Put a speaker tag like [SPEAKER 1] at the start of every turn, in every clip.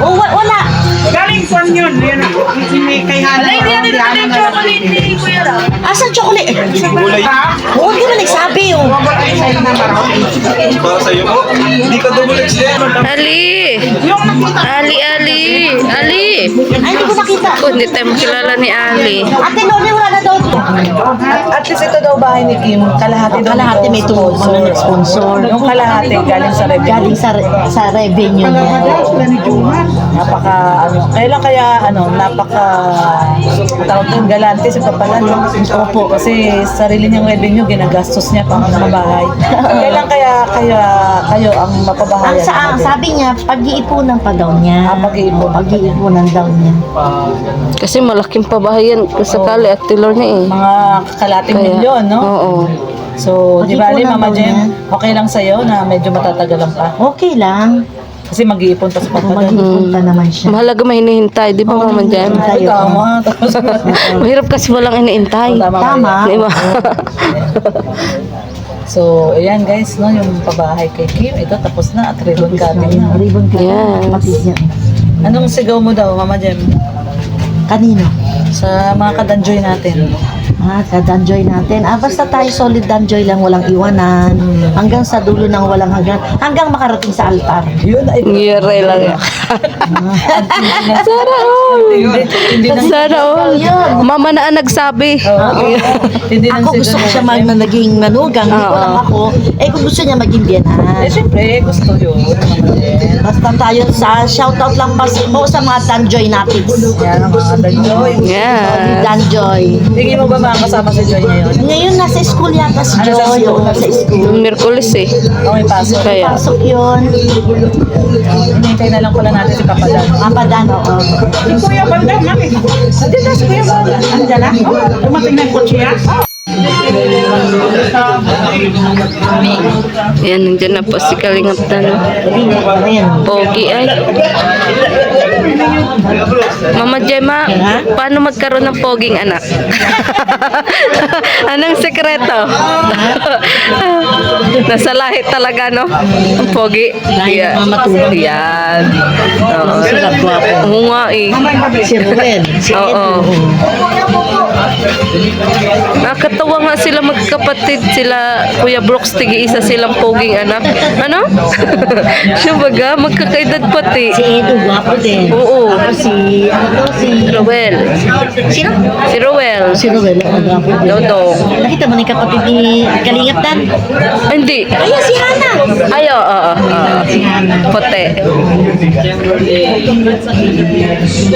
[SPEAKER 1] Oh, wala.
[SPEAKER 2] Galing kwan yun. Yun. Si may kay Hana.
[SPEAKER 3] Ay, hindi natin chocolate ni Kuya Ram.
[SPEAKER 1] Asan chocolate?
[SPEAKER 4] Gulay.
[SPEAKER 1] Oo, hindi mo nagsabi oh.
[SPEAKER 4] Para sa'yo po. Hindi ka double XL.
[SPEAKER 3] Ali! Ali!
[SPEAKER 1] Ay, hindi ko nakita.
[SPEAKER 3] Kung hindi tayo makilala ni Ali.
[SPEAKER 1] Ate Loli, wala na daw.
[SPEAKER 2] At least ito daw bahay ni Kim. Kalahati daw.
[SPEAKER 1] Kalahati may tumulong ng sponsor.
[SPEAKER 2] Yung kalahati galing sa revenue.
[SPEAKER 1] Galing sa revenue niya.
[SPEAKER 2] Napaka kaya lang kaya napaka tawag ng galante sa papalan. Opo, kasi sarili niyang revenue ginagastos niya pang mga bahay. Kaya lang kaya kayo ang mapabahayan.
[SPEAKER 1] Ang sabi niya, pag-iipunan pa daw niya. Pag-iipunan daw niya.
[SPEAKER 3] Kasi malaking pabahayan kasakali at tilor niya eh.
[SPEAKER 2] Mga kalating milyon, no?
[SPEAKER 3] Oo.
[SPEAKER 2] So, di ba,
[SPEAKER 1] Pag-ipunan
[SPEAKER 2] Mama
[SPEAKER 1] daw
[SPEAKER 2] Jem,
[SPEAKER 1] niya.
[SPEAKER 2] okay lang sa'yo na medyo matatagalan pa?
[SPEAKER 1] Okay lang.
[SPEAKER 2] Kasi mag-iipon pa sa papalan.
[SPEAKER 1] Mag-iipon pa naman siya.
[SPEAKER 3] Mahalaga may hinihintay, di ba Mama Jem?
[SPEAKER 1] Tayo.
[SPEAKER 2] Tama. Tapos,
[SPEAKER 3] Mahirap kasi walang iniintay.
[SPEAKER 1] Tama.
[SPEAKER 3] Di ba?
[SPEAKER 2] so, ayan guys, no, yung pabahay kay Kim, ito tapos na at ribbon cutting na.
[SPEAKER 1] Ribbon ka.
[SPEAKER 3] Yes.
[SPEAKER 1] Kapatid niya.
[SPEAKER 2] Anong sigaw mo daw, Mama Jem?
[SPEAKER 1] Kanino?
[SPEAKER 2] Sa mga kadanjoy natin.
[SPEAKER 1] Ka-danjoy natin. Basta tayo solid danjoy lang, walang iwanan. Hanggang sa dulo ng walang hanggang. Hanggang makarating sa altar.
[SPEAKER 2] Yun ay
[SPEAKER 3] Ngire lang yan. Sana all.
[SPEAKER 2] hindi na
[SPEAKER 3] Sana all. Mama na ang nagsabi.
[SPEAKER 2] hindi nang
[SPEAKER 1] Ako gusto ko siya naging manugang. Hindi ko lang ako. Kung gusto niya maging biyanan.
[SPEAKER 2] syempre, gusto yun. Mama Jem.
[SPEAKER 1] Basta tayo sa shoutout lang po sa mga danjoy natin.
[SPEAKER 2] Yan ang mga kadanjoy.
[SPEAKER 3] Yes.
[SPEAKER 1] Danjoy.
[SPEAKER 2] Tingin mo ba makakasama si Joy ngayon?
[SPEAKER 1] Ngayon nasa school yata si
[SPEAKER 2] Ano,
[SPEAKER 1] Joy.
[SPEAKER 2] school?
[SPEAKER 1] Nasa school.
[SPEAKER 3] Yung Merkulis eh.
[SPEAKER 2] O may pasok.
[SPEAKER 3] Kaya.
[SPEAKER 1] Pasok yun.
[SPEAKER 2] Hinihintay na lang pala natin si Papa Dan.
[SPEAKER 1] Papadano.
[SPEAKER 2] Si Kuya Banda, mami. Nandiyan na si Kuya Banda. Nandiyan na? Dumating na yung kotse yan?
[SPEAKER 3] Yan, nandiyan na po si Kalingap Tano. Pogi ay. Mama Gemma, paano magkaroon ng poging anak? Anong sekreto? Nasa lahi talaga, no? Ang pogi.
[SPEAKER 1] Lahi ng mama tulog.
[SPEAKER 3] Yan. Oo. Oo nga eh.
[SPEAKER 1] Si Ruel. Si
[SPEAKER 3] Oo.
[SPEAKER 1] Edu.
[SPEAKER 3] Nakatawa nga sila magkapatid. Sila Kuya Brooks, tig-isa silang poging anak. Ano? Siya baga, magkakaedad pati.
[SPEAKER 1] Si Edu, guwapo din.
[SPEAKER 3] Oo.
[SPEAKER 1] Tapos si
[SPEAKER 3] Rowel.
[SPEAKER 1] Sino?
[SPEAKER 3] Si Rowel.
[SPEAKER 1] Si Ruel. Guwapo din.
[SPEAKER 3] Dodong.
[SPEAKER 1] Nakita mo na yung kapatid ni Kalingap Dan?
[SPEAKER 3] Hindi.
[SPEAKER 1] Ayan, si Hana.
[SPEAKER 3] Ay, oo.
[SPEAKER 1] Si Hana.
[SPEAKER 3] Puti.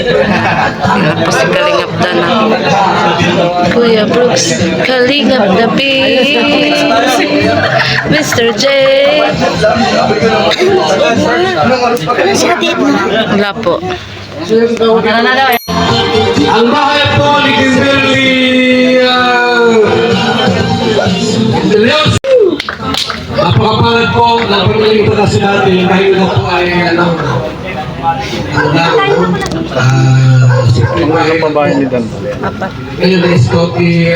[SPEAKER 3] Tapos si Kalingap na. Kuya Brooks, Kalingap the Beast. Mr. J.
[SPEAKER 1] Ano si Ate Edna?
[SPEAKER 3] Wala po.
[SPEAKER 5] Ang bahay po ni Kimberly Leos. Napakapalan po ng pagkalimutan kasi natin dahil ito po ay
[SPEAKER 4] Ano pa bahay ni Dan?
[SPEAKER 5] ngayon na scout ni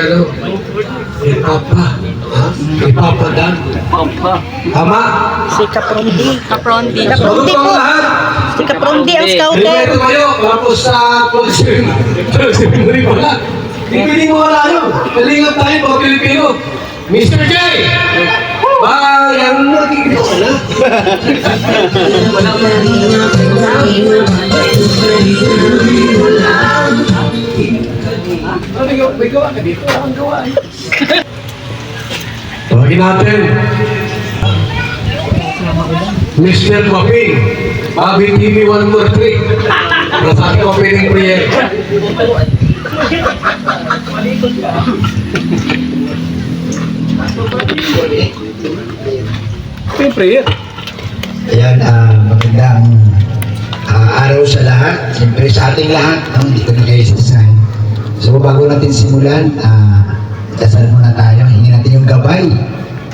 [SPEAKER 5] Papa. Ni Papa Dan. Tama?
[SPEAKER 1] Si Kaprondi.
[SPEAKER 3] Kaprondi.
[SPEAKER 1] Kaprondi po. Si Kaprondi ang scouter.
[SPEAKER 5] Ito kayo, tapos sa ceremony pala. Hindi mo wala yun. Kalingap tayo mga Pilipino. Mr. J! Bayan nakikita ko na. May gawa ka dito. Ang gawa. Tawagin natin. Mr. Waping. Bobby TV one more trick. Para sa aking opening prayer.
[SPEAKER 4] Siyempre,
[SPEAKER 6] Ayan, magandang araw sa lahat. Siyempre sa ating lahat, dito na kayo sa design. So bago natin simulan, dasal muna tayo. Hingi natin yung gabay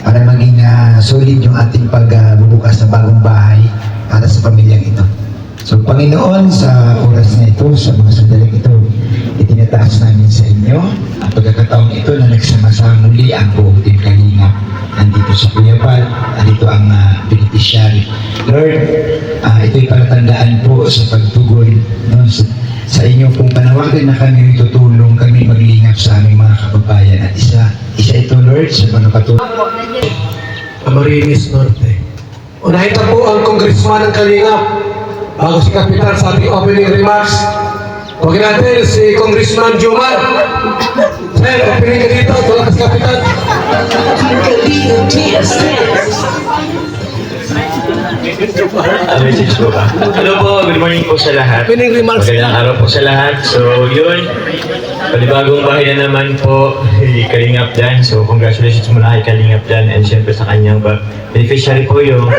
[SPEAKER 6] para maging solid yung ating pagbubukas ng bagong bahay para sa pamilyang ito. So Panginoon, sa oras na ito, sa mga sandaling ito, itinataas namin sa inyo. Ang pagkakataong ito na nagsama-sama muli ang buong Team Kalingap. Nandito sa Cuyabal, nandito ang beneficiary. Lord, ito'y palatandaan po sa pagtugon, no, sa inyo pong panawagan na kami tutulong kami maglingap sa aming mga kababayan. At isa ito, Lord, sa pagkakatulong.
[SPEAKER 5] Camarines Norte. Unahin na po ang congressman ng Kalingap bago si Kapitan sa ating opening remarks. Huwag natin si Congressman Jomar. Sir, opening ka dito. Tulad ka si Kapitan.
[SPEAKER 7] Message po ba? Hello po, good morning po sa lahat. Magandang araw po sa lahat. So yun, panibagong bahay na naman po kay Kalingap Dan. So congratulations muna kay Kalingap Dan and syempre sa kanyang beneficiary po yung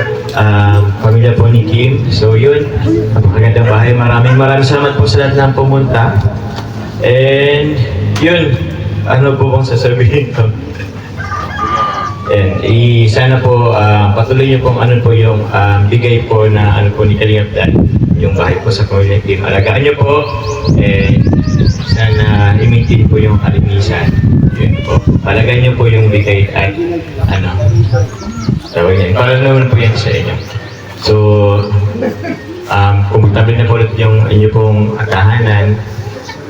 [SPEAKER 7] pamilya po ni Kim. So yun, napakagandang bahay. Maraming salamat po sa lahat ng pumunta. And yun, ano po bang sasabihin ko? And sana po patuloy niyo pong ano po yung bigay po na ano po ni Kalingap Dan, yung bahay po sa pamilya Kim. Alagaan niyo po and sana i-maintain po yung kalinisan. Yun po. Palagay niyo po yung bigay at ano tawag niya. Para naman po yan sa inyo. So komportable na po ulit yung inyo pong tahanan.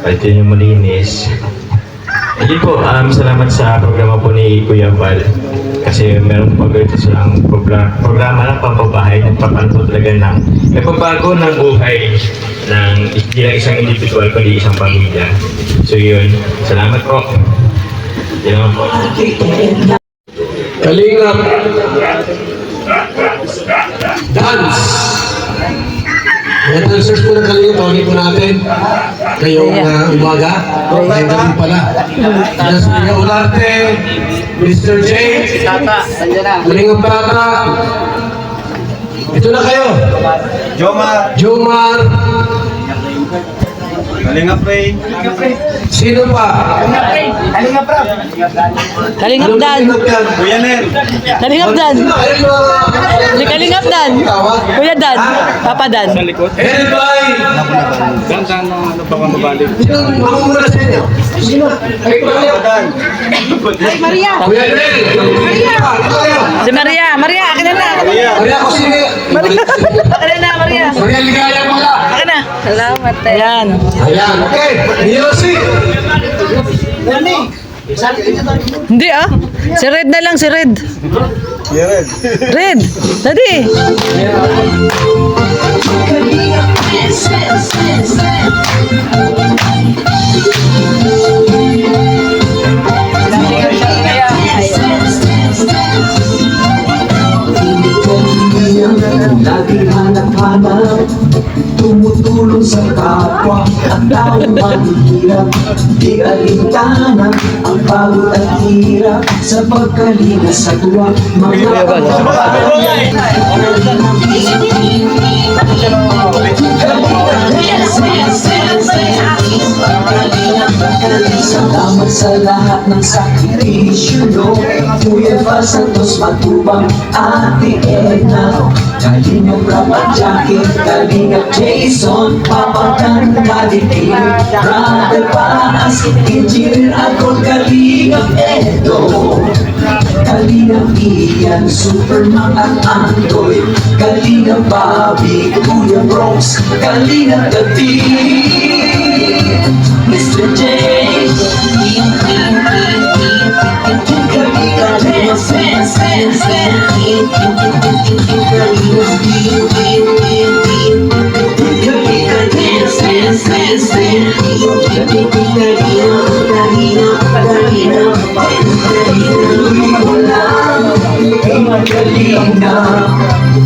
[SPEAKER 7] Palitin yung malinis. Hindi po, salamat sa programa po ni Kuya Val. Kasi meron po ganito silang programa ng pampabahay, nagpapanto talaga ng nagpabago ng buhay ng hindi lang isang individual, kundi isang pamilya. So yun, salamat po. Yun naman po.
[SPEAKER 5] Kalingap Dance. Mga dancers po ng Kalingap, tawagin po natin ngayong umaga. Ngayong gabi pala. Yan si Mia Olarte, Mr. J, Kalingap Tata. Ito na kayo. Jomar.
[SPEAKER 4] Kalingap Ray.
[SPEAKER 5] Sino pa?
[SPEAKER 1] Kalingap
[SPEAKER 5] Anong
[SPEAKER 1] Dan.
[SPEAKER 5] Kalingap yan?
[SPEAKER 4] Kuya Ner.
[SPEAKER 1] Kalingap Dan.
[SPEAKER 5] Si
[SPEAKER 1] Kalingap Dan. Kuya Dan. Papa Dan.
[SPEAKER 4] Sa likod.
[SPEAKER 5] Headed by
[SPEAKER 4] Dan, ano pa mabalik?
[SPEAKER 5] Sinong mamumula sa inyo? Sino? Ay, Kuya Dan.
[SPEAKER 1] Maria.
[SPEAKER 5] Kuya Dan. Maria.
[SPEAKER 1] Si Maria. Maria, akin na.
[SPEAKER 5] Maria ko sino?
[SPEAKER 1] Akin na, Maria.
[SPEAKER 5] Maria Ligaya pala.
[SPEAKER 1] Akin na. Salamat. Ayan.
[SPEAKER 5] Ayan, okay. Music.
[SPEAKER 1] Hindi Si Red na lang, si Red. Red. Daddy.
[SPEAKER 8] Laging hanap-hanap, tumutulong sa kapwa, ang taong mahihirap. Di alintana ang pagod at hirap, sa pagkalinga sa tuwa, mga salamat sa lahat ng sakripisyo nyo, Kuya Val Santos Matubang, Ate Edna, Kalingap Rapat Jackie, Kalingap Jason, Papa Dan Kalitin, Brother Paas, Engineer Akol, Kalingap Edo, Kalingap Ian, Superman at Andoy, Kalingap Bobby, Kuya Bronx, Kalingap David, Mr. J,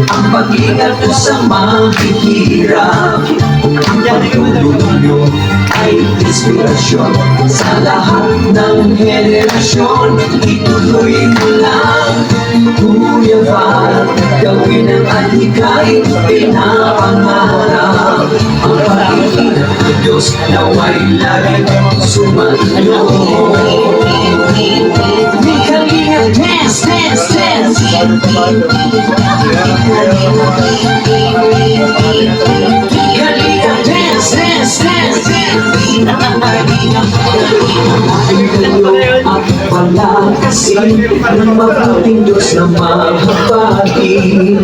[SPEAKER 8] ang pag-ingat ko sa mahihirap, ang pagtulong nyo ay inspirasyon sa lahat ng henerasyon. Ituloy mo lang, Kuya Val, gawin ang alikay pinapangarap. Ang pag-ibig ng Diyos naway laging sumayo. May Kalingap dance, dance, dance. Kalingap dance, dance, dance. palakasin ng mabuting Diyos na mahabagin.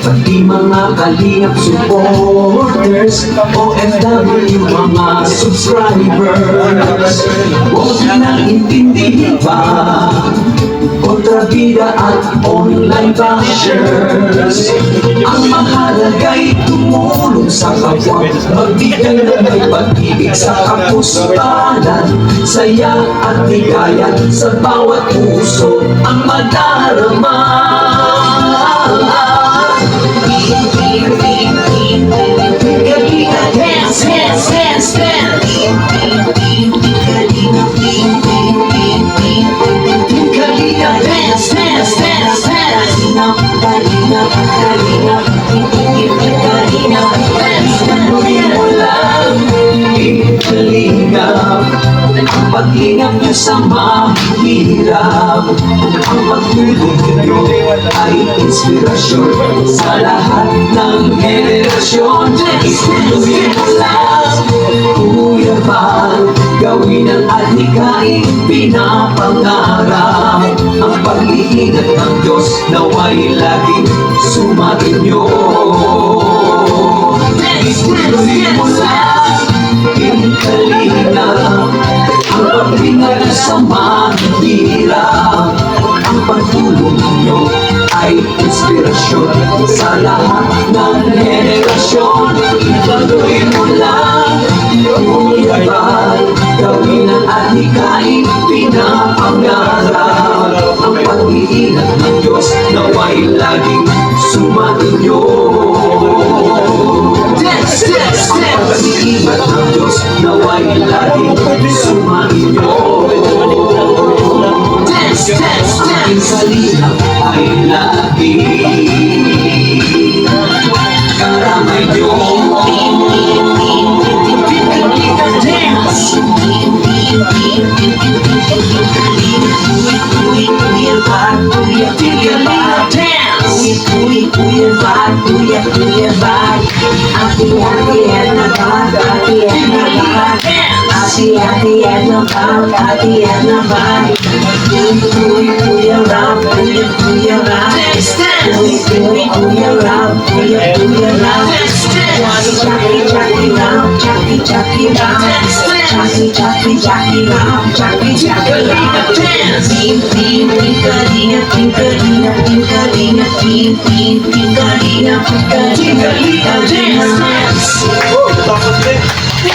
[SPEAKER 8] Pati mga kalingap supporters, OFW mga subscribers, huwag nang intindihin pa kontrabida at online bashers. Ang mahalaga'y tumulong sa kapwa, magbigay ng may pag-ibig sa kapustanan, saya at ligaya sa bawat puso ang madarama. Kalinga, dance, dance, dance, dance. Kalinga, dance, dance, dance, dance. Kalinga, ang pag-ingat niyo sa mahirap, ang pagtulong niyo ay inspirasyon sa lahat ng henerasyon. Ituloy mo lang, Kuya Val, gawin ang adhikaing pinapangarap. Ang pag-iingat ng Diyos nawa'y laging sumainyo. Ituloy mo lang, Kalinga, ang pag-ingat sa mahirap, ang pagtulong ninyo ay inspirasyon sa lahat ng henerasyon. Ituloy mo lang, Kuya Val, gawin ang adhikaing pinapangarap. Ang pag-iingat ng Diyos nawa'y laging sumainyo. Dance, dance, dance! Ang pag-iingat ng Diyos nawa'y laging sumainyo. Dance, dance, dance! Ang kalingap ay laging karamay nyo. Kalinga, dance! Kuya Val, dance! Kuya Val, hati-hatian na Val, hatian na Val, hati-hatian na Val, hatian na Val. Kuya Val, Kuya Val, Kuya Val, Kuya Val. Chucky Val, Chucky Val, Chucky Val, Chucky Val.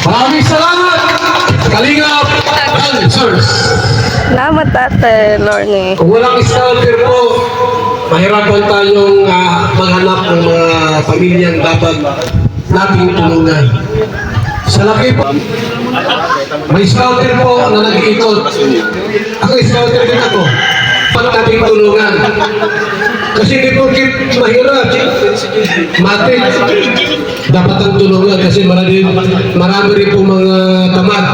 [SPEAKER 5] Maraming salamat! Kalingap Dancers!
[SPEAKER 3] Salamat ate, Lorne.
[SPEAKER 5] Kung walang scouter po, mahirapan tayong maghanap ng mga pamilyang dapat nating tulungan. Sa laki po, may scouter po na nag-iikot. Ako, scouter din ako. Dapat nating tulungan. Kasi di po mahirap. Matik. Dapat ang tulungan kasi marami rin po mga tamad.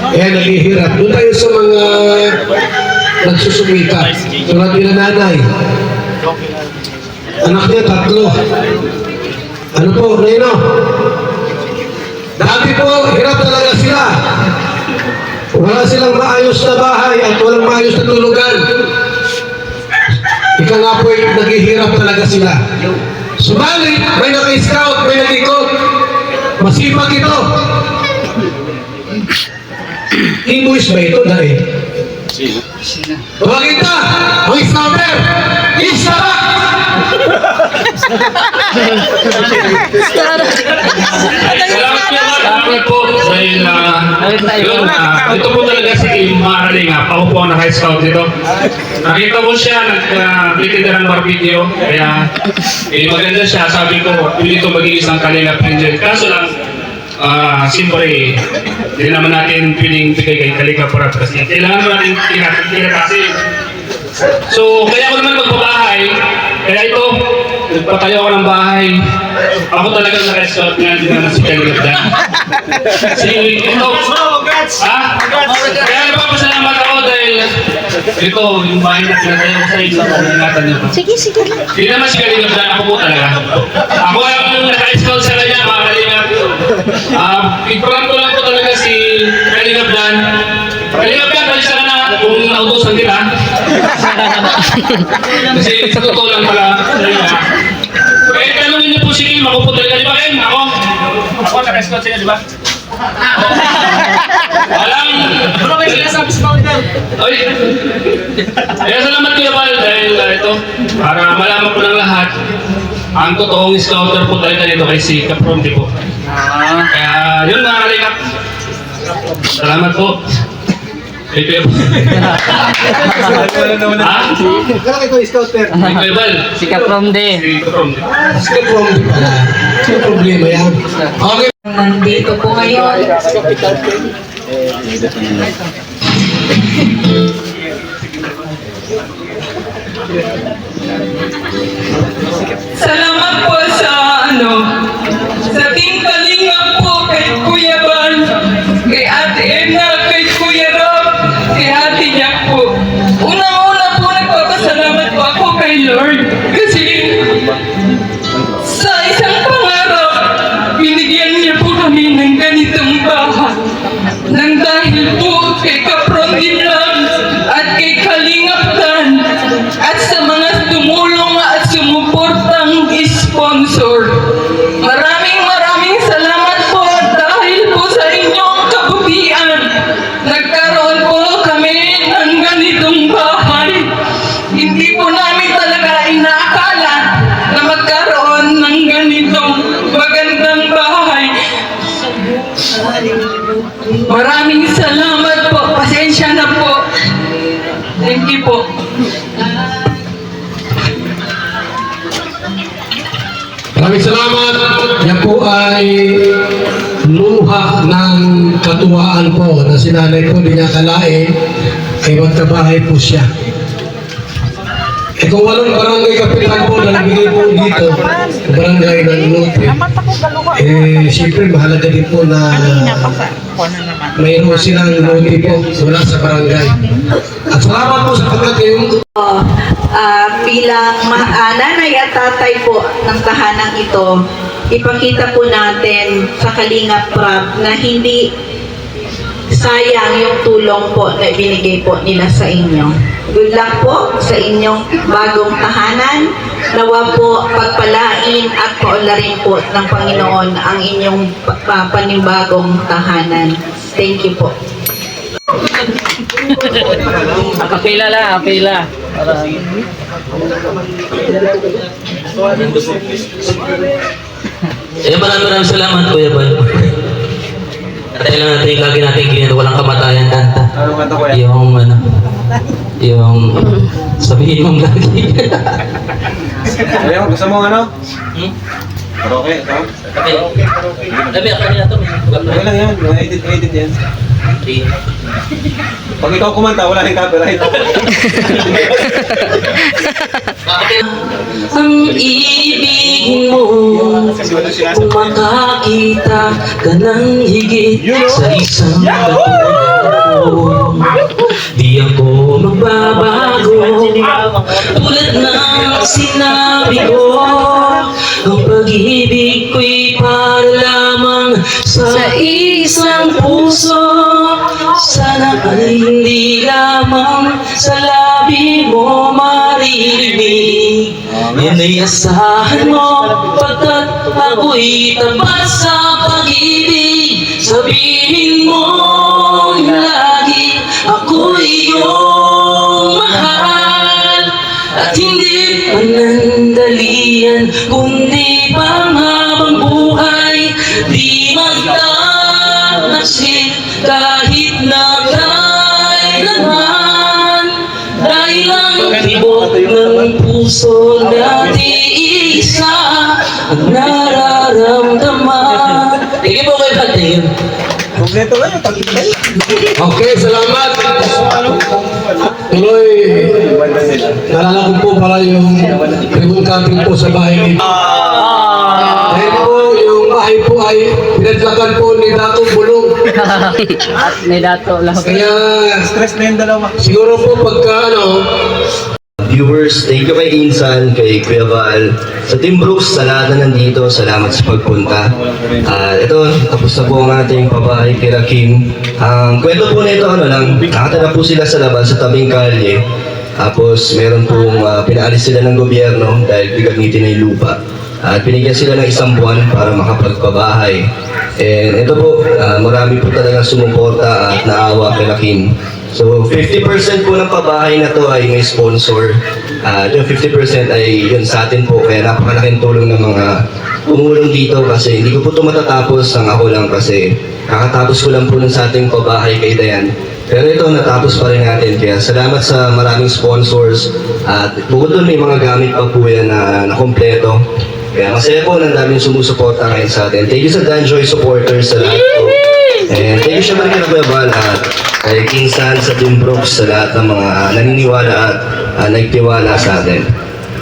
[SPEAKER 5] Kaya naghihirap. Doon tayo sa mga nagsusumika. Tulad nila nanay. Anak niya 3. Ano po, Reno? Dati po, hirap talaga sila. Wala silang maayos na bahay at walang maayos na tulugan. Ika nga po, naghihirap talaga sila. Subalit, may naka-scout, may nag-ikot. Masipag ito. English ba ito dahil? Tawagin ka! Ang scouter! Isara!
[SPEAKER 4] Salamat po dahil ito po talaga si Mahalinga. Ako po ang naka-scout dito. Nakita ko siya, nagtitinda ng barbecue. Kaya maganda siya. Sabi ko, pili ito maging isang Kalingap Angel. Kaso lang, siyempre, hindi naman natin piling bigay kay Kalingap Rap kasi kailangan mo natin tinatasin. So, kaya ako naman magbabahay. Kaya ito, nagpatayo ako ng bahay. Ako talagang naka-scout nga, hindi naman si Kalingap dyan. Ito, kaya napapasalamat ako dahil ito, yung bahay na pinatayo ko sa inyo, ingatan niyo.
[SPEAKER 1] Sige, sige lang.
[SPEAKER 4] Hindi naman si Kalingap dyan, ako po talaga. Ako ang naka-scout sa kanya, mga Kalingap. I-prank ko lang po talaga si Kalingap dyan. Kalingap dyan, balik ka na kung nautosan kita. Kasi sa totoo lang pala. Kaya tanongin niyo po si Kim, ako po talaga, di ba Kim? Ako naka-scout siya, di ba? Walang... Ano kayo sinasabi sa tawag daw? Oy! Kaya salamat Kuya Val dahil ito, para malaman po ng lahat, ang totoong scouter po talaga dito kay si Kapronti po. Kaya yun mga kalingap. Salamat po. Kay Kuya Val. Ha?
[SPEAKER 5] Kaya ito scouter.
[SPEAKER 4] Kay Kuya Val.
[SPEAKER 3] Si Kapronde.
[SPEAKER 4] Si Kapronti.
[SPEAKER 5] Skip from pala. Yung problema yan. Okay.
[SPEAKER 9] Nandito po ngayon. Salamat po sa sa Team Kalingap po kay Kuya Bal, kay Ate Edna, kay Kuya Rob, kay Ate Jack po. Unang-una po nagpapasalamat po ako kay Lord kasi sa isang pangarap, binigyan niya po kami ng ganitong bahay. Nang dahil po kay Kapronti Vlogs at kay Kalingap Dan at sa mga tumulong at sumuportang sponsor. Maraming salamat po dahil po sa inyong kabutihan. Nagkaroon po kami ng ganitong bahay. Hindi po namin talaga inaakala na magkaroon ng ganitong magandang bahay. Maraming salamat po. Pasensya na po. Thank you po.
[SPEAKER 5] Maraming salamat. Yan po ay luha ng katuwaan po na sinanay ko, di niya kalain ay magkabahay po siya. Kung walang barangay kapitan po na nagbigay po dito, barangay ng Lote, siyempre mahalaga din po na mayroon silang Lote po mula sa barangay. At salamat po sa pagkakayong
[SPEAKER 9] Bilang nanay at tatay po ng tahanang ito, ipakita po natin sa Kalingap Prab na hindi sayang yung tulong po na binigay po nila sa inyo. Good luck po sa inyong bagong tahanan. Nawa po pagpalain at paunlarin po ng Panginoon ang inyong panibagong tahanan. Thank you po.
[SPEAKER 3] Kapila la, kapila.
[SPEAKER 10] Maraming salamat Kuya Bal. Kaya lang natin yung lagi natin ginagawa, walang kamatayan kanta. Yung sabihin mong lagi.
[SPEAKER 5] Ayaw, gusto mo ano? Okay, ito?
[SPEAKER 10] Dami, ako nila ito.
[SPEAKER 5] Okay lang yan, edit yan. Pag ikaw kumanta, wala rin copyright.
[SPEAKER 10] Ang ibig mo, kung makakita ka ng higit sa isang taon, di ako magbabago. Tulad ng sinabi ko, ang pag-ibig ko'y para lamang sa isang puso. Sana ay hindi lamang sa labi mo maririnig. Yan ay asahan mo, pagkat ako'y tapat sa pag-ibig. Sabihin mo lagi, ako'y iyong mahal. At hindi panandalian, kundi panghabang buhay. Di magtataksil kahit na kailanman. Dahil ang tibok ng puso natin isa ang nararamdaman. Sige po kayo pati.
[SPEAKER 5] Okay, salamat. Tuloy, nalala ko po pala yung ribbon cutting po sa bahay nito. Dahil po, yung bahay po ay pinadlakan po ni Dato Bulong.
[SPEAKER 3] At may dato lang.
[SPEAKER 5] Kaya, stress na yung dalawa. Siguro po pagka
[SPEAKER 11] viewers, thank you kay Insan, kay Kuya Val, sa Team Brooks, sa lahat na nandito, salamat sa pagpunta. Ito, tapos na po ang ating pabahay kay Rakim. Ang kwento po nito, ano lang, nakatala po sila sa labas sa tabing kalye. Tapos meron pong pinaalis sila ng gobyerno dahil gagamitin na yung lupa. At binigyan sila ng 1 buwan para makapagpabahay. And ito po, marami po talagang sumuporta at naawa kay Rakim. So 50% po ng pabahay na to ay may sponsor. Yung 50% ay yun sa atin po. Kaya napakalaking tulong ng mga tumulong dito kasi hindi ko po ito matatapos ang ako lang kasi kakatapos ko lang po nun sa ating pabahay kay Dayan. Pero ito, natapos pa rin natin. Kaya salamat sa maraming sponsors. At bukod doon, may mga gamit pa po yan na kompleto. Kaya masaya po na daming sumusuporta ngayon sa atin. Thank you sa Danjoy supporters sa lahat po. And thank you syempre kay Kuya Val at kay Kinsan sa Team Brooks sa lahat ng mga naniniwala at nagtiwala sa atin.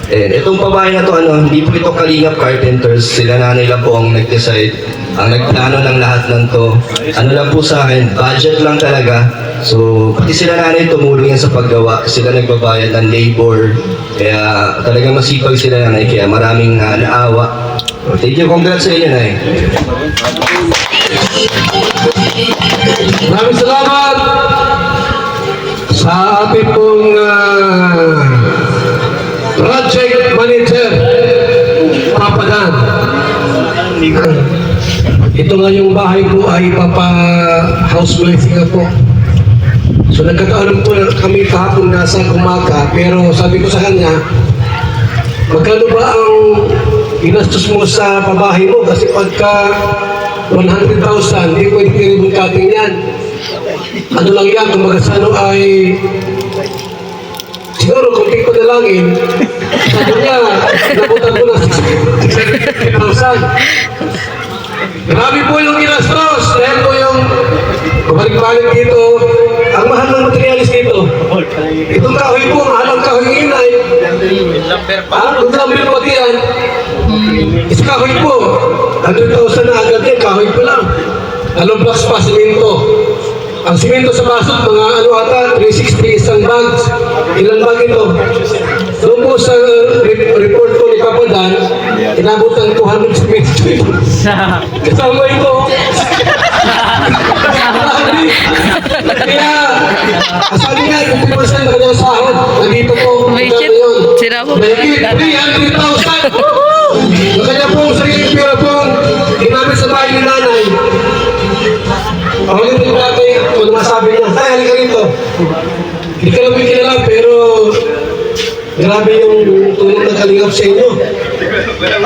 [SPEAKER 11] And itong pabahay na to, hindi po ito Kalingap Carpenters. Sila nanay lang po ang nag-decide. Ang nagplano ng lahat ng to. Ano lang po sa akin, budget lang talaga. So, pati sila nanay tumulong yan sa paggawa. Sila nagbabayad ng labor. Kaya talagang masipag sila nanay. Kaya maraming naawa. So, thank you. Congrats sa inyo, Nay.
[SPEAKER 5] Maraming salamat sa ating pong project manager, Papadan. Ito nga yung bahay ko ay house blessing ako. So nagkataon po kami kahapon nasa umaga, pero sabi ko sa kanya, magkano ba ang inastos mo sa pabahay mo? Kasi pagka 100,000, hindi pwede i-ribbon cutting yan. Ano lang yan, kung magasano ay siguro kung di ko nalangin, sabi niya, nabutan ko na 60,000. Grabe po yung inastos. Dahil po yung balik-balik dito, ang mahal ng materialis dito. Itong kahoy po, mahal ang kahoy ng inay. Kung lumber pati yan, is kahoy po. 100,000 na agad yan, kahoy po lang. Anong box pa, simento. Ang simento sa basot, mga ata, 360 isang bags. Ilang bag ito? Doon po sa report ko ni Papa Dan, inabot ng 200 simento. Kasama ito. Kaya, sabi nga, 50% na kanyang sahod. Nandito po,
[SPEAKER 3] May
[SPEAKER 5] yun.
[SPEAKER 3] sira po.
[SPEAKER 5] Mahigit 300,000. Ang kanya pong sarili pera pong ginamit sa bahay ni nanay. Ang ulit ng tatay, kung masabi niya, tay, halika rito. Hindi ka namin kilala, pero grabe yung tulong ng Kalingap sa inyo.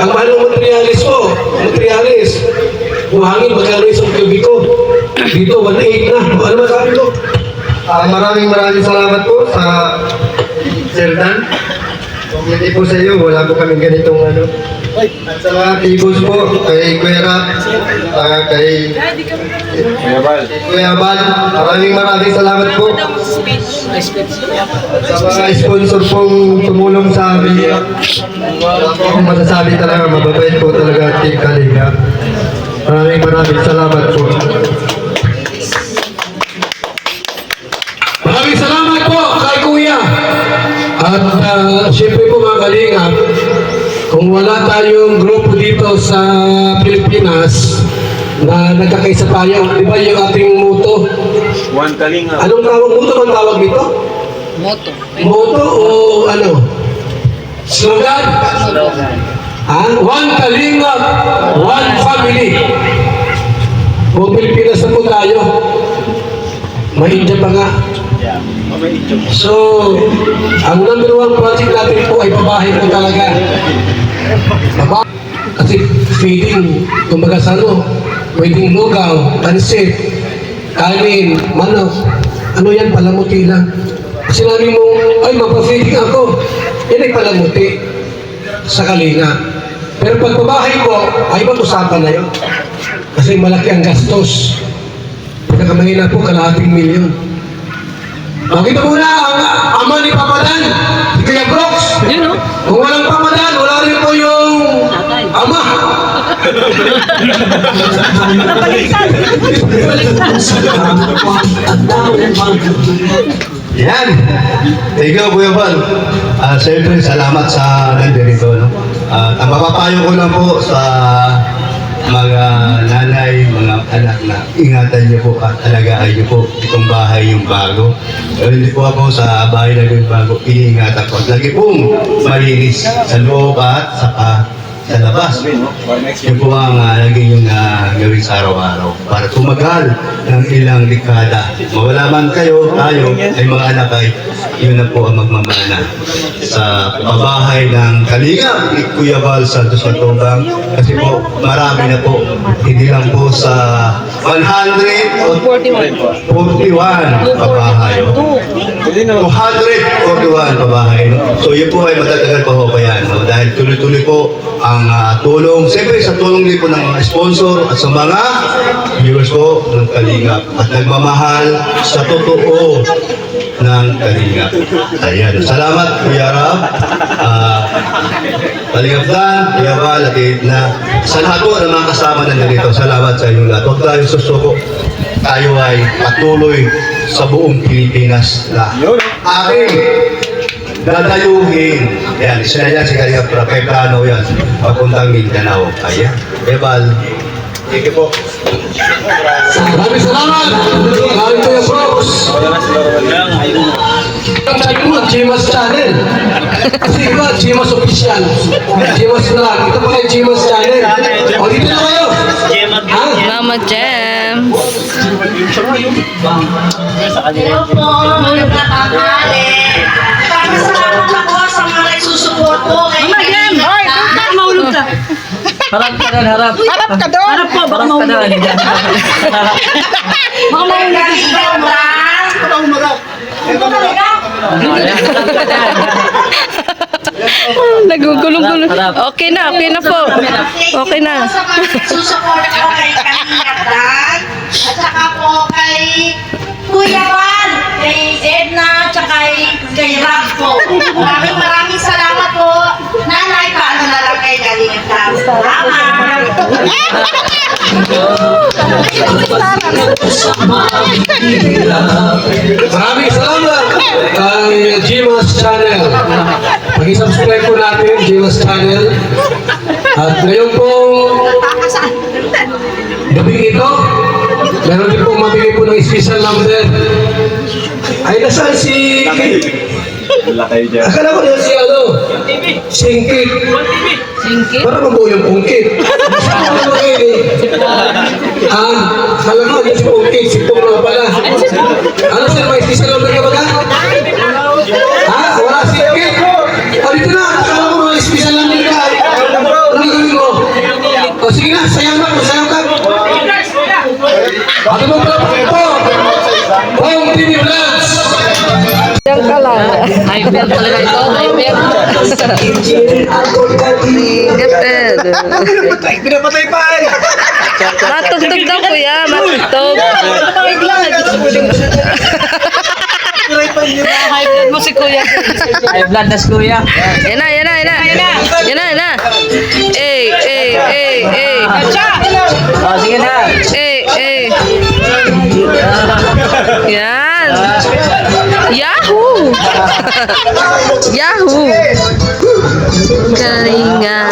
[SPEAKER 5] Ang mahal ng materialis po, buhangin, magkano isang kubiko. Dito, 1.8 na. Ano masabi ko?
[SPEAKER 11] Maraming salamat po sa Sir Dan. Kung hindi po sa iyo, wala po kami ganitong At sa mga tibos po, kay Kuya Rap, kay Kuya Val, maraming salamat po. At sa mga sponsor pong tumulong sa amin. Wala po akong masasabi talaga, mababait po talaga Team Kalingap. Maraming salamat po.
[SPEAKER 5] Maraming salamat po kay Kuya. At siyempre po mga Kalingap, kung wala tayong grupo dito sa Pilipinas na nagkakaisa tayo, di ba yung ating motto?
[SPEAKER 7] One Kalingap.
[SPEAKER 5] Anong tawag motto? Anong tawag dito?
[SPEAKER 3] Moto.
[SPEAKER 5] Motto o ano? Slogan? One Kalingap, one family. Kung Pilipinas na po tayo, Mahigda pa nga. So, ang number one project natin po ay pabahay po talaga. Pabahay. Kasi feeding, kumbaga sa pwedeng lugaw, pansit, kanin, manok. Ano yan, palamuti lang. Kasi namin mo, ay mapafeeding ako. Yan ay palamuti sa Kalinga. Pero pag pabahay ko, ay mag-usapan na yun. Kasi malaki ang gastos. Pagkakamahina po, kalahating milyon. Makita mo na ang ama ni Pamadan, si Kuya Brooks. Kung walang Pamadan, wala rin po yung ama.
[SPEAKER 8] Napalitan.
[SPEAKER 5] Yan. Thank you, Kuya Val. Siyempre, salamat sa nandito. No? Ang mapapayo ko lang po sa mga nanay, mga anak na ingatan niyo po at alagaan niyo po itong bahay yung bago. Pero hindi po ako sa bahay na yung bago, iniingatan ko. Lagi pong malinis sa loob at sa labas. Yun po ang lagi yung gawin sa araw-araw para tumagal ng ilang dekada. Mawala man kayo, tayo, ay mga anak ay yun na po ang magmamana sa pabahay ng Kalinga, Kuya Val Santos Matubang. Kasi po, marami na po. Hindi lang po sa 141 pabahay. 241 pabahay. So yun po ay matatagal pa ho pa yan. No? Dahil tuloy-tuloy po ang tulong. Siyempre sa tulong din po ng mga sponsor at sa mga viewers po ng Kalinga. At nagmamahal sa totoo ng Kalinga. Ayan. Salamat, Kuya Rab. Kalingap Dan, Kuya Val, at na sa lahat po ng mga kasama na nandito. Salamat sa inyong lahat. Huwag tayong susuko. Tayo ay patuloy sa buong Pilipinas na aking dadayuhin. Ayan, isa na yan si Kalingap Rab. Kay plano yan. Papuntang Mindanao. Ayan. Kuya Val. Thank you po.
[SPEAKER 12] Maraming salamat! Maraming Kuya Brooks! Sabi mo, Jimas Channel. Kasi iba, Jimas Official. Jimas na lang. Ito pa kayo, Jimas Channel. O, dito na kayo.
[SPEAKER 3] Mama Jam.
[SPEAKER 1] Hello po, mga kakakali. Salamat ako sa mga nagsusupport po. Mama Jam! Hoy, baka mahulog ka.
[SPEAKER 2] Harap ka doon, harap.
[SPEAKER 1] Harap ka doon! Harap po, baka mahulog ka. Baka mahulog ka. Baka umarap. Ito talaga?
[SPEAKER 3] Nagugulong-gulong. Okay na po. Okay na.
[SPEAKER 1] Sa mga nagsusupport ako kay Kalingap Dan, at saka po kay Kuya Val, kay Edna, at saka kay Rab po. Maraming salamat po. Nanay, paano na lang kay Kalingap Dan. Salamat.
[SPEAKER 12] Maraming salamat kay Jimas Channel. Pag-subscribe po natin, Jimas Channel. At ngayon po, gabing ito, meron din po mabigay po ng special number. Ay, nasaan si... Akala ko na si ano? Singkit. Para mabuo yung pungkit. Akala ko na si pungkit. Si Pung na pala. Ano sir, may special number ka ba ka? Wala singkit. Dito na. Akala ko may special number ka. Ano gawin mo? O sige na, sayang na. Sayang ka. Ano mo pala po? Pong TV Vlogs.
[SPEAKER 3] Diyan ka lang. Hyper talaga ito. Hyper. Gaped.
[SPEAKER 12] Pinapatay pa eh.
[SPEAKER 3] Matugtog daw kuya. Matugtog. Hyper mo si kuya.
[SPEAKER 2] Ay, blood na si Kuya.
[SPEAKER 3] Yan na. Eh.
[SPEAKER 2] O, sige na.
[SPEAKER 3] Yan. Yahoo! Yahoo! Kalinga.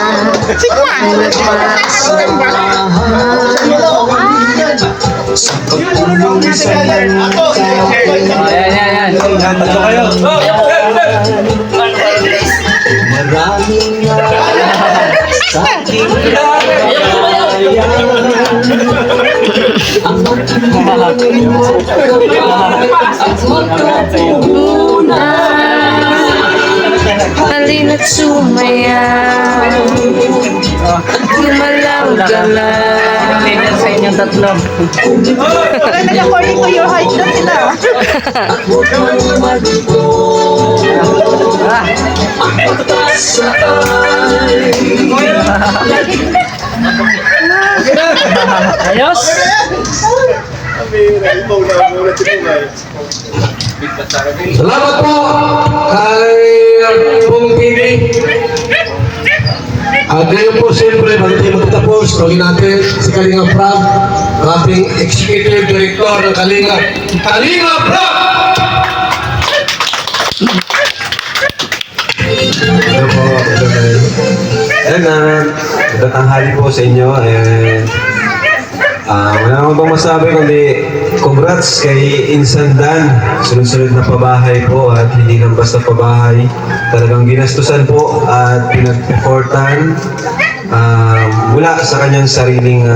[SPEAKER 2] Ayan. Pasok kayo.
[SPEAKER 8] Maraming sa aking
[SPEAKER 3] Halina't sumaya. Gumalaw ka na.
[SPEAKER 2] Tingnan sa inyong tatlo.
[SPEAKER 1] According to your height na sila.
[SPEAKER 2] Ayos.
[SPEAKER 12] Salamat po kay Pong TV. At ngayon po siyempre, bago tayo magtatapos, tawagin natin si Kalingap Rab, ating Executive Director ng Kalingap. Kalingap Rab! Hello po, and magandang tanghali po sa inyo, and wala naman bang masabi kundi congrats kay Insan Dan. Sunod-sunod na pabahay po at hindi lang basta pabahay. Talagang ginastusan po at pinag-effortan mula sa kanyang sariling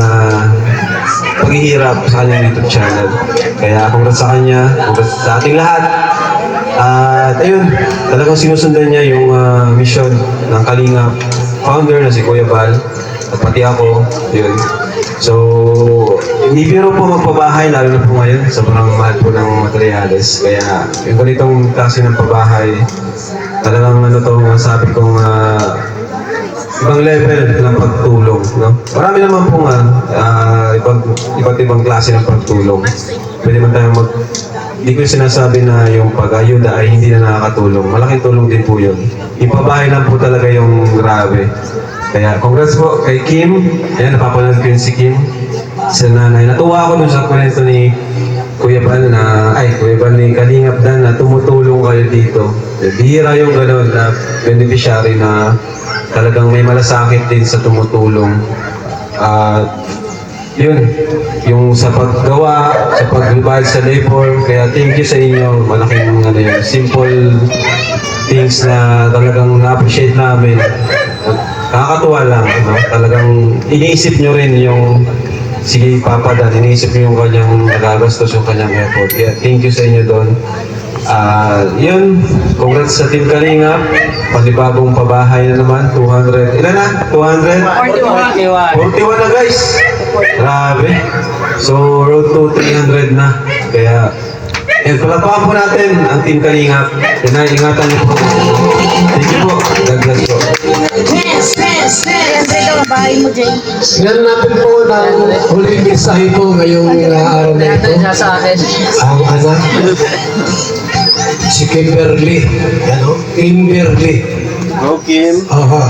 [SPEAKER 12] paghihirap sa kanyang YouTube channel. Kaya congrats sa kanya, congrats sa ating lahat. At ayun, talagang sinusundan niya yung mission ng Kalingap founder na si Kuya Val at pati ako, yun. So, hindi biro po magpabahay, lalo na po ngayon, sobrang mahal po ng materyales. Kaya yung ganitong klase ng pabahay, talagang ano to, sabi kong ibang level ng pagtulong, no? Marami naman pong iba't ibang klase ng pagtulong. Pwede man tayong hindi ko sinasabi na yung pag-ayuda ay hindi na nakakatulong. Malaking tulong din po yun. Yung pabahay lang po talaga yung grabe. Kaya congrats po kay Kim. Ayan, napapanood ko yun si Kim. Sa nanay. Natuwa ako dun sa kwento ni Kuya Val ni Kalingap Dan na tumutulong kayo dito. Bihira yung gano'n na beneficiary na talagang may malasakit din sa tumutulong. Yun, yung sa paggawa, sa pag-revive sa labor, kaya thank you sa inyo. Malaking simple things na talagang na-appreciate namin. Nakakatuwa lang, no? Talagang iniisip nyo rin yung si Papa Dan, iniisip nyo yung kanyang nagagastos, yung kanyang effort. Kaya thank you sa inyo doon. Yun, congrats sa Team Kalingap. Panibagong pabahay na naman, 200. Ilan na? 200? 41 na guys. Grabe. So, road to 300 na. Kaya, yun, palapakan po natin ang Team Kalingap. Ingatan niyo po. Thank you po. God bless po.
[SPEAKER 5] Sinan natin po ng huling mensahe po ngayong araw na ito. Ang anak, si Kimberly. Kimberly.
[SPEAKER 12] Go Kim.
[SPEAKER 5] Aha.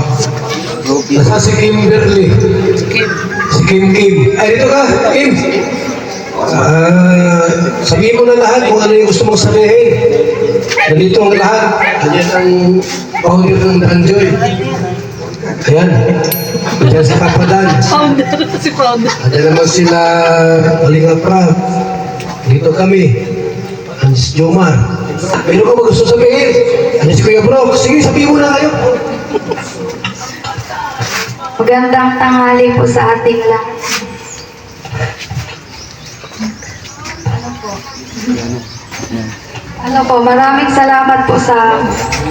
[SPEAKER 5] Nasa si Kimberly. Si Kim. Ay, dito ka, Kim. Sabihin mo na lahat kung ano yung gusto mong sabihin. Nandito ang lahat. Ayan ang founder ng Danjoy. Ayan. Ayan sa Kapadan. Ayan naman sila Kalingap Prab. Dito kami. Ayan si Jomar. Pero kung gusto sabihin, ayan si Kuya Bro. Sige, sabihin mo na kayo.
[SPEAKER 13] Magandang tanghali po sa ating lahat. Maraming salamat po sa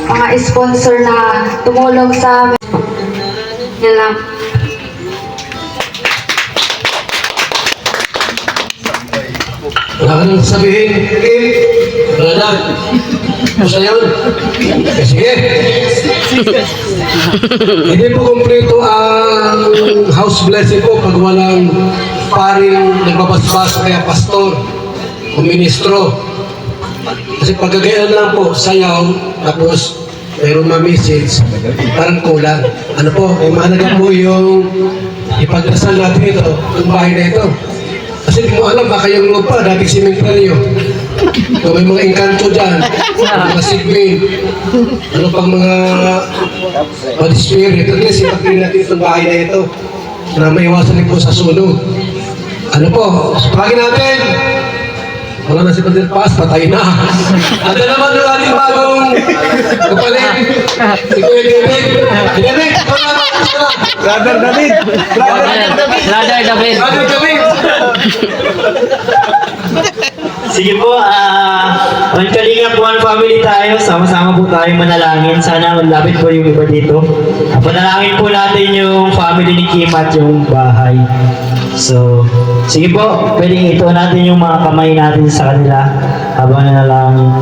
[SPEAKER 13] mga sponsor na tumulong sa amin. Yan lang.
[SPEAKER 5] Wala ka nang sabihin, Kim. Wala na. Basta yun. Sige. Hindi po kumpleto ang house blessing po pag walang paring nagbabasbas kaya pastor o ministro. Kasi pagkagayaan lang po, sayaw, tapos mayroong ma-message, parang kulang. Ano po, mahalaga po yung ipagdasal natin ito, yung bahay na ito. Kasi di mo alam, baka yung lupa, dating simenteryo. Kung may mga engkanto dyan, mga sigmin, ano pang mga body spirit, at least ipagpilin natin itong bahay na ito na maiwasan din po sa sunod. Ano po, pagin natin, wala na si Padre Paz, patay na. At naman yung ating bagong kapalit, si Kuya David. David, Brother David.
[SPEAKER 10] Brother David.
[SPEAKER 5] Brother David.
[SPEAKER 7] Sige po, on Kalingap One Family tayo, sama-sama po tayo manalangin. Sana malapit po yung iba dito. Panalangin po natin yung family ni Kim at yung bahay. So, sige po, pwedeng ito natin yung mga kamay natin sa kanila habang nanalangin.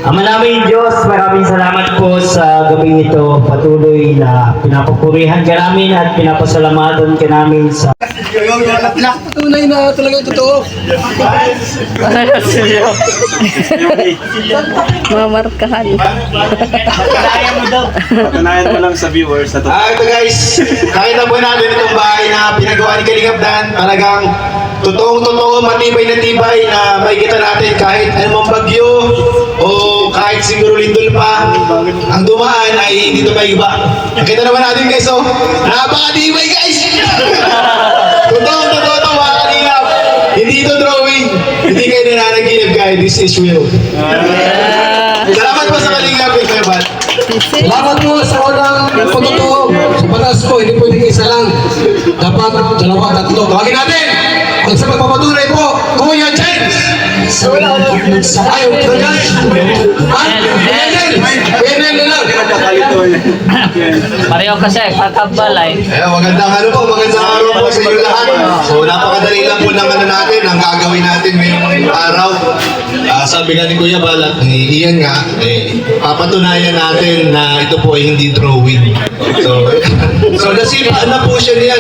[SPEAKER 7] Ama namin Diyos, maraming salamat po sa gabi ito. Patuloy na pinapupurihan ka namin at pinapasalamatan ka namin sa...
[SPEAKER 5] Tunay na talagang totoo.
[SPEAKER 3] Mamarkahan.
[SPEAKER 12] Patunayan mo lang sa viewers na to.
[SPEAKER 6] Ito guys, nakita po natin itong bahay na pinagawa ni Kalingap Dan. Talagang totoong-totoo, matibay na tibay na makikita natin kahit anumang bagyo o kahit siguro lindol pa, ang dumaan ay hindi ito maiba. Nakita naman natin guys, oh, napakadibay guys! Totoo to mga kalingap. Hindi ito drawing. Hindi kayo nananaginip guys, this is real. Salamat po sa kalingap, Kuya Bal.
[SPEAKER 12] Salamat po sa unang pagtutoo. Sa patas po, hindi pwedeng isa lang. Dapat dalawa, tatlo. Tawagin natin! Ang sa pagpapatunay po, Kuya James! Ayaw, Kuya James! Kuya Nel na lang!
[SPEAKER 10] Pareho kasi, kakabalay.
[SPEAKER 6] Magandang araw po sa inyo lahat. So napakadali lang po ng natin, ang gagawin natin ngayong araw. Sabi nga ni Kuya Bal at ni Ian nga, papatunayan natin na ito po ay hindi drawing. So nasipa na po siya ni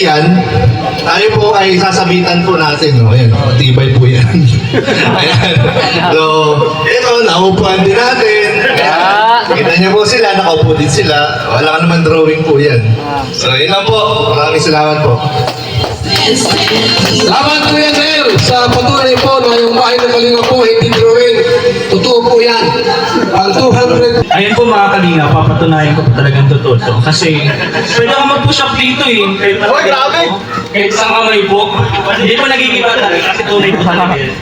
[SPEAKER 6] Ian. Tayo po ay sasabitan po natin. Ayan, tibay po yan. Ayan. So, ito, naupuan din natin. Kita niyo po sila, nakaupo din sila. Wala ka naman drawing po yan. So, yun lang po. Maraming salamat po.
[SPEAKER 12] Salamat Kuya Nel sa patunay po na yung bahay ng Kalinga po hindi drawing. Totoo po yan. Ang 200.
[SPEAKER 14] Ayun po mga Kalinga, papatunayan ko po talagang totoo to. Kasi pwede ako mag-push up dito eh. Kahit isang kamay po. Hindi po nagiging talaga kasi tunay po talaga yan.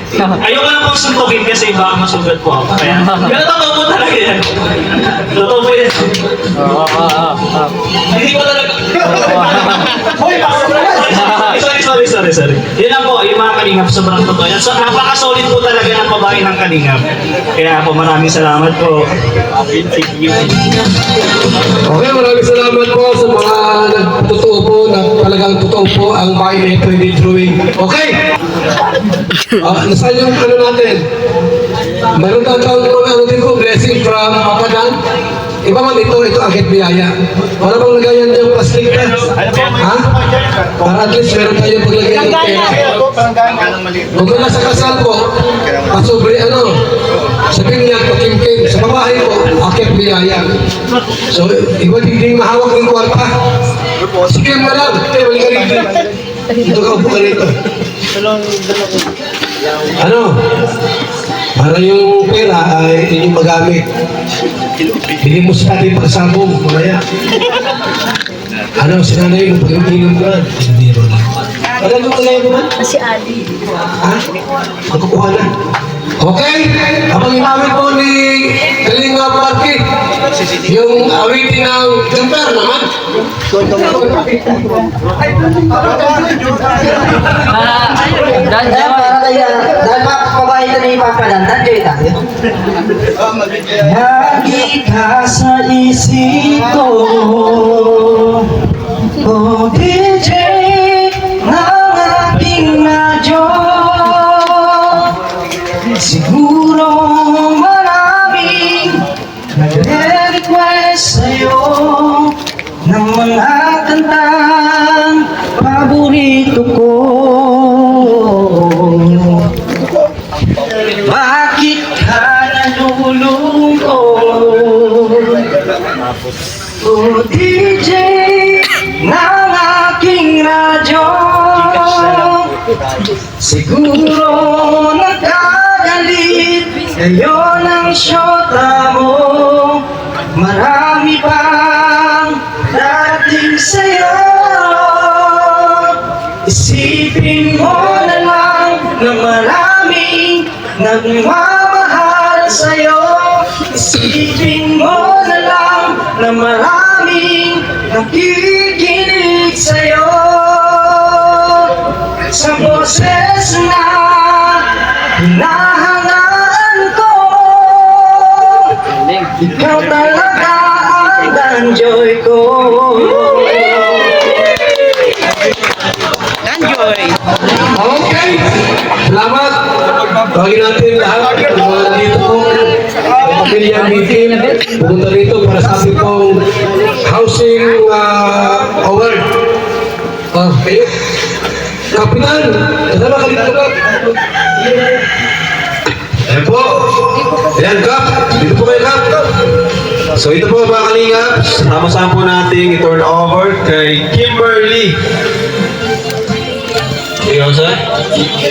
[SPEAKER 14] Ayoko na pong suntukin kasi baka masugat po ako. Kaya, pero totoo po talaga yan. Totoo po yan. Hindi po talaga. Sorry. Yun lang po, yung mga Kalingap, sobrang totoo yan. So, napaka-solid po talaga ng pabahay ng Kalingap. Kaya po, maraming salamat po.
[SPEAKER 12] Okay, maraming salamat po sa mga nagtotoo po na talagang totoo po ang bahay na ito hindi drawing. Okay! Nasaan yung ano natin? Meron tatawag po na din po, blessing from Papa Dan. Iba man ito agad biyaya. Wala bang lagayan dyan plastic na? Ha? Para at least meron tayo paglagyan ng pera. Kung nasa kasal po, pasobre sa binyag, pakimkim, sa babae po, agad biyaya. So, iba hindi mahawak ng kwarta. Sige mo lang, wali ka rito. Ito ka upo ka rito. Para yung pera ay inyong magamit. Hindi mo sa ating pagsabong, mamaya. Sinanay mo pag-inom ko lang. Hindi ro lang. Alam mo kaya mo man?
[SPEAKER 1] Si Ali.
[SPEAKER 12] Ha? Magkukuha na. Okay? Habang inawit po ni Kalinga Market, yung awitin ng jumper naman.
[SPEAKER 10] Dahil makapabahay ito ni Papa Dan, enjoy tayo.
[SPEAKER 8] Lagi ka sa isip ko, oh DJ ng aking radyo. Siguro maraming nagre-request sa'yo ng mga kantang paborito ko. Bakit ka nalulungkot? O DJ ng aking radyo, siguro nagkagalit kayo ng syota mo. Marami pang dating sa'yo. Isipin mo na lang na maraming nagmamahal sa'yo. Isipin mo na lang na maraming nakikinig sa'yo. Sa boses na hinahangaan ko, ikaw talaga ang danjoy ko.
[SPEAKER 12] Okay. Salamat. Tawagin natin lahat. Dito po. Pamilya meeting. Pupunta rito para sa ating pong housing award. Okay. Kapitan. Kasama ka dito ka. Ayan po. Ayan Kap. Dito po kayo Kap. So ito po mga Kalingap. Sama-sama po natin i-turn over kay Kimberly.
[SPEAKER 10] Seryoso?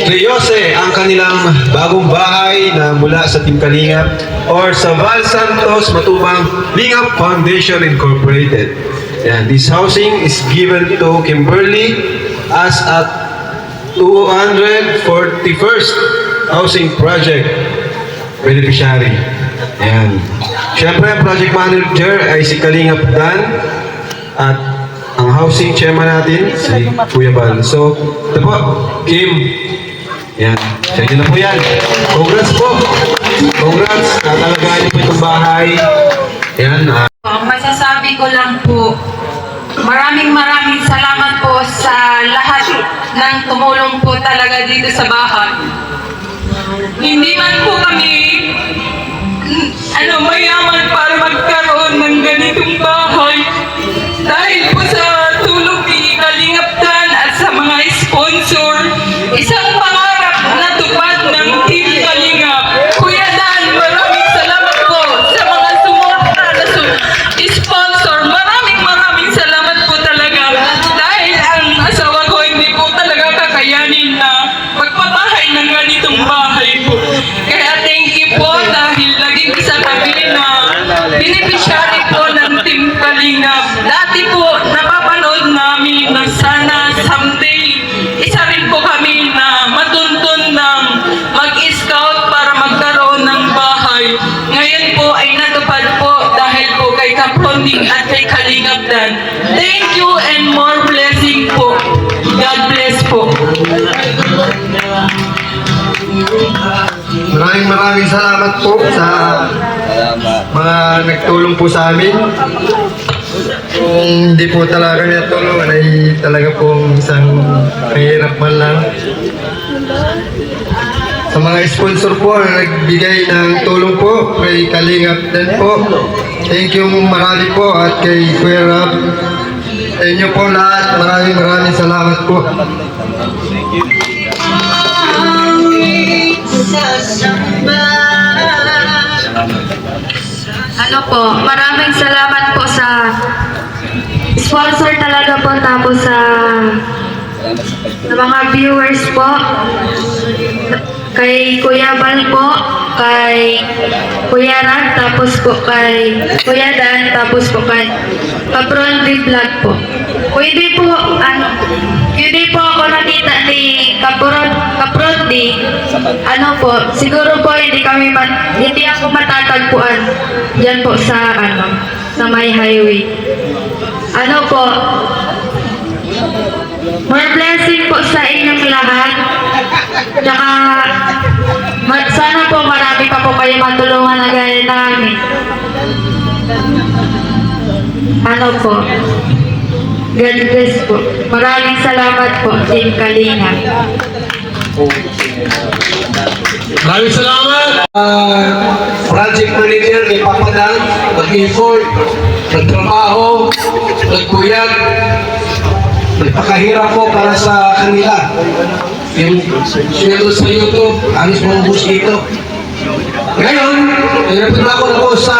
[SPEAKER 12] Reyose ang kanilang bagong bahay na mula sa Team Kalingap or sa Val Santos Matubang Lingap Foundation Incorporated. Yan, this housing is given to Kimberly as a 241st housing project beneficiary. Yan. Siyempre, ang project manager ay si Kalingap Dan at ang housing chairman natin, si Kuya Bal. So, ito po, Kim. Yan. Sa inyo na po yan. Congrats po. Congrats. Tatalagaan niyo po itong bahay. Yan.
[SPEAKER 13] Masasabi ko lang po, maraming salamat po sa lahat ng tumulong po talaga dito sa bahay. Hindi man po kami mayaman para magkaroon ng ganitong bahay. Dahil po sa tulong ni Kalingap Dan at sa mga sponsor, isang pangarap na tupad ng Team Kalingap. Kuya Dan, maraming salamat po sa mga sumuporta na sponsor. Maraming salamat po talaga. Dahil ang asawa ko hindi po talaga kakayanin na magpabahay ng ganitong bahay po. Kaya thank you po dahil laging isa kami na beneficiary po ng Team Kalingap. Dati po napapanood namin na sana someday isa rin po kami na matuntun ng mag-scout para magkaroon ng bahay. Ngayon po ay natupad po dahil po kay Kapronding at kay Kalingap Dan. Thank you and more blessing po. God bless po.
[SPEAKER 6] Maraming salamat po sa mga nagtulong po sa amin. Kung hindi po talaga natulungan ay talaga pong isang mahirap man lang. Sa mga sponsor po na nagbigay ng tulong po, kay Kalingap din po. Thank you marami po at kay Kuya Rab. Sa inyo po lahat, maraming salamat po.
[SPEAKER 13] Maraming salamat po sa sponsor talaga po, tapos sa mga viewers po, kay Kuya Bal po, kay Kuya Rag, tapos po kay Kuya Dan, tapos po kay Kaprondi Vlog po. Pwede po ako nakita ni Kaprondi, siguro po hindi ako matatagpuan dyan po sa may highway. More blessing po sa inyong lahat. Tsaka, sana po marami pa po kayo matulungan na gaya namin. God bless po. Maraming salamat po, Team Kalingap.
[SPEAKER 12] Maraming salamat! Project manager kay Papa Dan, nag-effort, nagtrabaho, nagpuyat, nagpakahirap po para sa kanila. Yung sweldo sa YouTube, alis mo bus dito. Ngayon, nagpunta na po sa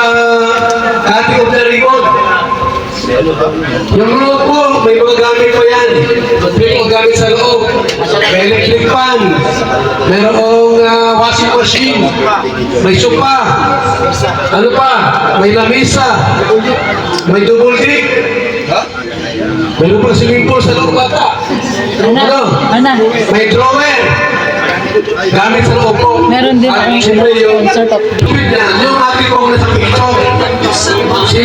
[SPEAKER 12] cutting of the ribbon. Yung loob po, may mga gamit pa yan. May mga gamit sa loob. May electric fan. Mayroong washing machine. May sopa. Ano pa? May lamesa. May double deck. Mayroon pa swimming pool sa loob bata. May drawer. Gamit sa loob po.
[SPEAKER 2] Meron din
[SPEAKER 12] At siyempre yung tubig na. Yung ating po na sa picture. Si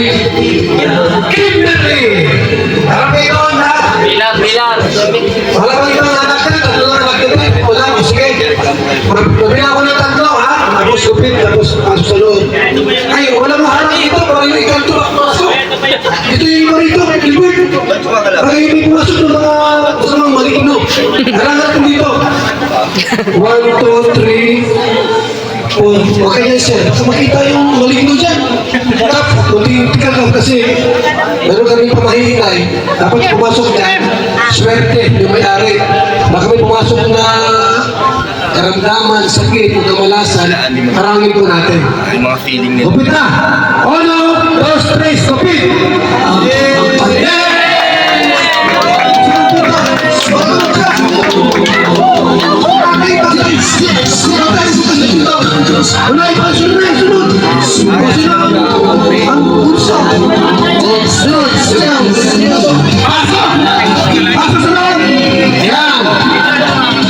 [SPEAKER 12] Kimberly. Harap kayo doon ha. Bilang. Wala pa ibang anak ka. Tatlo na nagkipit. Wala. Sige. Pabila ko ng tatlo ha. Tapos kupit. Tapos pasok sa loob. Ay, wala maharap ito. Para yung ikanto masok. Ito yung marito. Gilbert. Para yung may pumasok ng mga kasamang maligno. Harang natin dito. 1, 2, 3. Okay yan sir, makita yung maligno dyan. Tapos, tika lang kasi meron kami pamahihinay. Dapat pumasok dyan, swerte yung may-ari. Baka may pumasok na karamdaman, sakit, kamalasan, harangin po natin. Yung mga feeling nila. Kupit na! 1, 2, 3, kupit!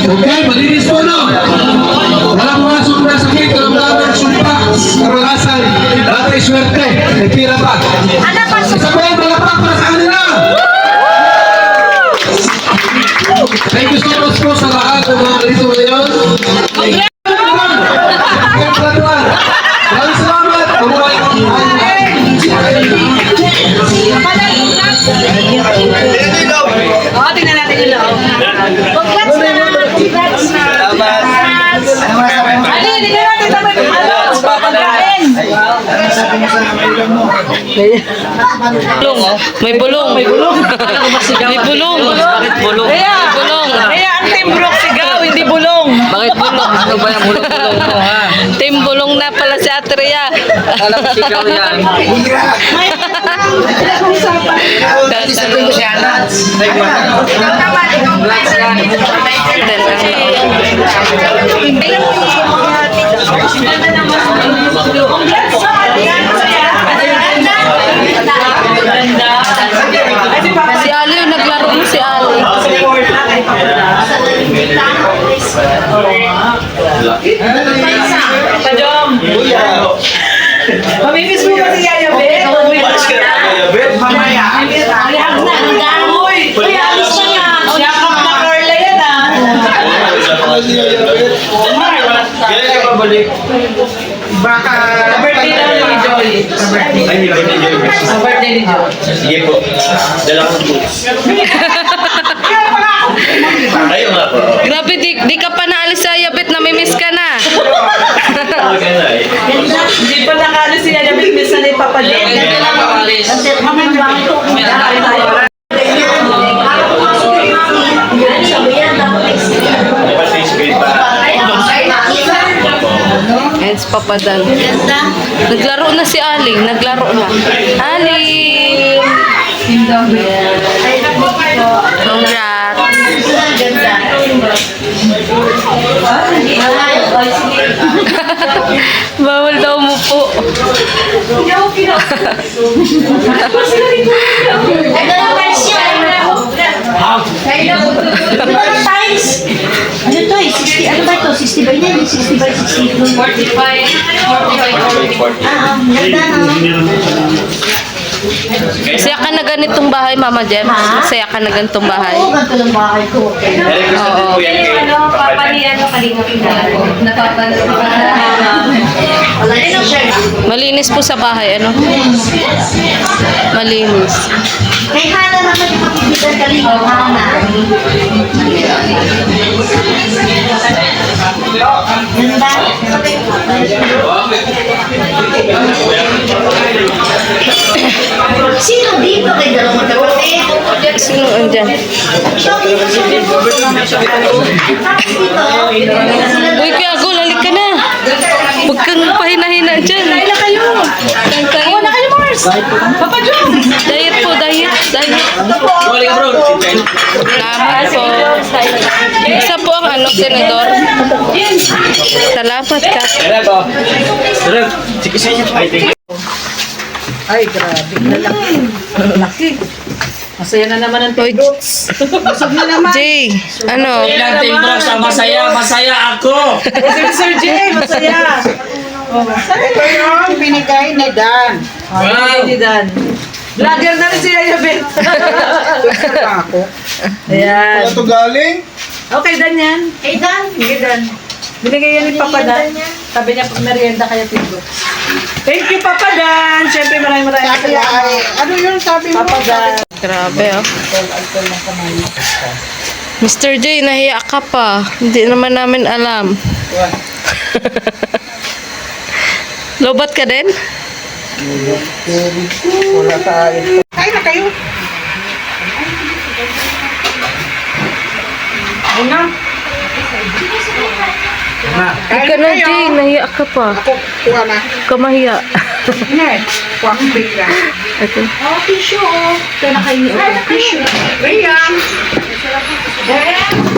[SPEAKER 12] Okay, malinis po, no? Walang mga sumpa sakit, walang mga sumpa, karanasan, batay swerte, may pira pa. Isa po yung malapak para sa kanila. Thank you so much po sa lahat ng mga dito ngayon. Maraming salamat.
[SPEAKER 1] Oo, tingnan natin yung loob. Congrats na! Congrats na! Ali, tingnan natin sa pagkain!
[SPEAKER 3] Bulong. May bulong. May bulong. May bulong. Bakit bulong?
[SPEAKER 2] Kaya,
[SPEAKER 3] Bulong.
[SPEAKER 2] kaya ang Team Brook sigaw, hindi bulong.
[SPEAKER 3] Bakit bulong? Ano ba yung bulong-bulong ko, ha? Team bulong na pala si Ate Rhea. Alam ko sigaw yan.
[SPEAKER 6] Sabihin ko siya, Lance.
[SPEAKER 3] Si Ali, naglaro mo si Ali.
[SPEAKER 2] Tajom! Mamimiss mo ba si Yaya Bet? Mamaya. Alihag na. Uy! Uy, alis na nga. Yakap na Carla yan, ah.
[SPEAKER 7] Kailan ka pabalik?
[SPEAKER 2] Baka... Sa birthday na ni Joy.
[SPEAKER 7] Ay, hindi ba niya yung
[SPEAKER 2] Sa birthday ni Joy.
[SPEAKER 7] Sige po. Dala ko po. Ayaw nga po.
[SPEAKER 3] Grabe, di ka pa naalis sa Yabit, namimiss ka na.
[SPEAKER 7] Maganda eh.
[SPEAKER 2] Hindi pa nakaalis si Yaya Bet, minsan ay papalit.
[SPEAKER 1] Ganda lang makalis. Mamaya lang ito.
[SPEAKER 3] And si Papa Dan. Naglaro na si Aling. Naglaro na. Aling! Congrats! Bawal daw mo po.
[SPEAKER 1] Ano to eh? 60, ano ba ito? 60 ba yan? 60 by 60. 45. Ganda no?
[SPEAKER 3] Masaya ka na ganitong bahay, Mama Jem? Masaya ka na ganitong bahay?
[SPEAKER 1] Oo, ganito lang bahay ko.
[SPEAKER 3] Oo.
[SPEAKER 1] Wala na siya.
[SPEAKER 3] Malinis po sa bahay, ano? Malinis.
[SPEAKER 1] Kay Hana naman yung kapibitan kalinga. Hana. Ganda. Sino dito kay dalawang magkapatid?
[SPEAKER 3] Sino andyan? Uy, Kuya Agol, halik ka na. Huwag kang pahina-hina dyan.
[SPEAKER 2] Kain na kayo.
[SPEAKER 3] Kain kayo.
[SPEAKER 2] Kain na kayo, Mars. Papa John.
[SPEAKER 3] Diet po, diet. Diet.
[SPEAKER 14] Balik bro.
[SPEAKER 3] Salamat po. Isa po ang ano, senador. Salamat ka.
[SPEAKER 14] Kailan ko? Sir, sige sa inyo. Ay, thank you.
[SPEAKER 2] Ay, grabe. Laki. Masaya na naman ang Team Brooks. Busog na naman.
[SPEAKER 3] Jay, ano?
[SPEAKER 14] Kailan Team Brooks ang masaya? Masaya ako.
[SPEAKER 2] Kasi Sir Jay, masaya.
[SPEAKER 15] Ito yung binigay ni Dan.
[SPEAKER 2] Wow. Ni Dan. Vlogger na rin si Yaya Bet.
[SPEAKER 15] Ako.
[SPEAKER 2] Ayan.
[SPEAKER 15] Ito galing?
[SPEAKER 2] Okay, Dan yan.
[SPEAKER 1] Kay Dan.
[SPEAKER 2] Sige, Dan. Binigay yan ni Papa Dan. Sabi niya, pag merienda kaya Team Brooks. Thank you, Papa Dan. Siyempre, maraming
[SPEAKER 15] Sabi ay, ano yun sabi mo?
[SPEAKER 2] Papa Dan.
[SPEAKER 3] Grabe, oh. Mr. J, nahiya ka pa. Hindi naman namin alam. Lobat ka din?
[SPEAKER 15] Wala tayo. Kain na kayo. Una.
[SPEAKER 3] Ika na, Jay. Nahiya ka pa.
[SPEAKER 15] Kuha na.
[SPEAKER 3] Kamahiya.
[SPEAKER 15] Hindi. Kuha kong bigla.
[SPEAKER 3] Ito.
[SPEAKER 1] Oh, tissue oh. Ito na kayo. Tissue.
[SPEAKER 15] Riyan.
[SPEAKER 1] Eh,